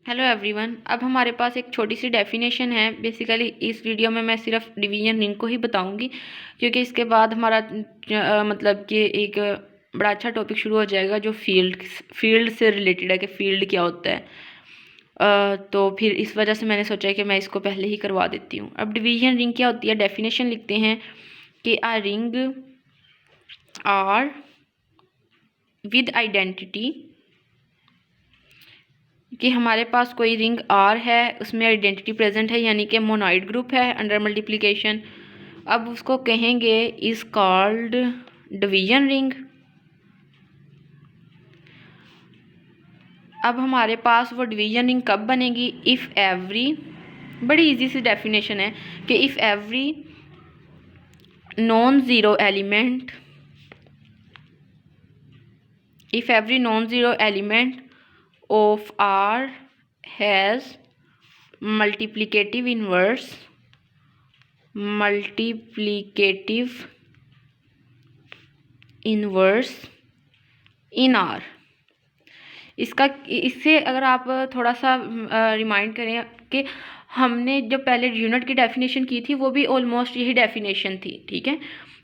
Hello everyone. अब हमारे पास एक छोटी सी डेफिनेशन है। बेसिकली इस वीडियो में मैं सिर्फ डिवीजन रिंग को ही बताऊंगी, क्योंकि इसके बाद हमारा मतलब कि एक बड़ा अच्छा टॉपिक शुरू हो जाएगा जो फील्ड से रिलेटेड है कि फील्ड क्या होता है। तो फिर इस वजह से मैंने सोचा है कि मैं इसको पहले ही करवा देती हूँ। अब डिवीजन रिंग क्या होती है, डेफिनेशन लिखते हैं कि a ring R with identity, कि हमारे पास कोई रिंग आर है, उसमें आइडेंटिटी प्रेजेंट है, यानी कि मोनोइड ग्रुप है अंडर मल्टीप्लिकेशन। अब उसको कहेंगे इज कॉल्ड डिवीजन रिंग। अब हमारे पास वो डिवीजन रिंग कब बनेगी, इफ़ एवरी, बड़ी इजी सी डेफिनेशन है कि if every non zero element, if every non zero element of R has multiplicative inverse in R। इससे अगर आप थोड़ा सा रिमाइंड करें कि हमने जो पहले यूनिट की डेफिनेशन की थी वो भी ऑलमोस्ट यही डेफिनेशन थी, ठीक है।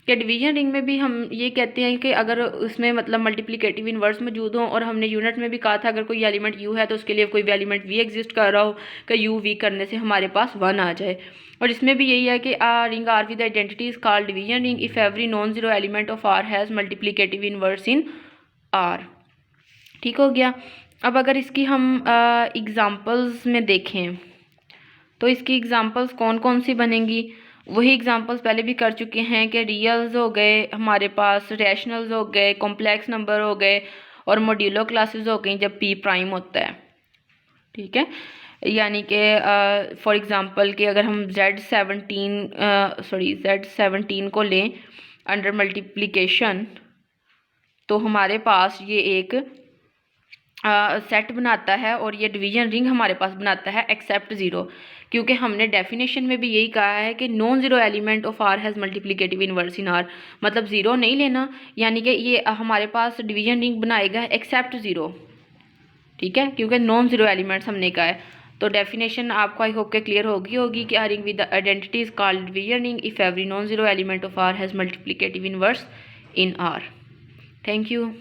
कि डिवीजन रिंग में भी हम ये कहते हैं कि अगर उसमें मतलब मल्टीप्लिकेटिव इन्वर्स मौजूद हो, और हमने यूनिट में भी कहा था अगर कोई एलिमेंट यू है तो उसके लिए कोई भी एलिमेंट वी एग्जिस्ट कर रहा हो कि यू वी करने से हमारे पास वन आ जाए। और इसमें भी यही है कि ring R with identity is called division ring if every non zero element of R has multiplicative inverse in R. ठीक हो गया। अब अगर इसकी हम एग्ज़ाम्पल्स में देखें तो इसकी एग्ज़ाम्पल्स कौन कौन सी बनेंगी, वही एग्ज़ाम्पल्स पहले भी कर चुके हैं कि रियल्स हो गए हमारे पास, रैशनल्स हो गए, कॉम्प्लेक्स नंबर हो गए, और मॉड्यूलो क्लासेस हो गई जब पी प्राइम होता है, ठीक है। यानी कि फॉर एग्ज़ाम्पल कि अगर हम Z17 को लें अंडर मल्टीप्लिकेशन, तो हमारे पास ये एक सेट बनाता है और ये डिवीजन रिंग हमारे पास बनाता है एक्सेप्ट ज़ीरो, क्योंकि हमने डेफिनेशन में भी यही कहा है कि non zero element of R has multiplicative inverse in R, मतलब ज़ीरो नहीं लेना, यानी कि ये हमारे पास डिवीजन रिंग बनाएगा एक्सेप्ट ज़ीरो, ठीक है, क्योंकि नॉन ज़ीरो एलिमेंट्स हमने कहा है। तो डेफिनेशन आपको आई होप के क्लियर होगी कि a ring with identity is called division ring if every non zero element of R has multiplicative inverse in R. Thank you.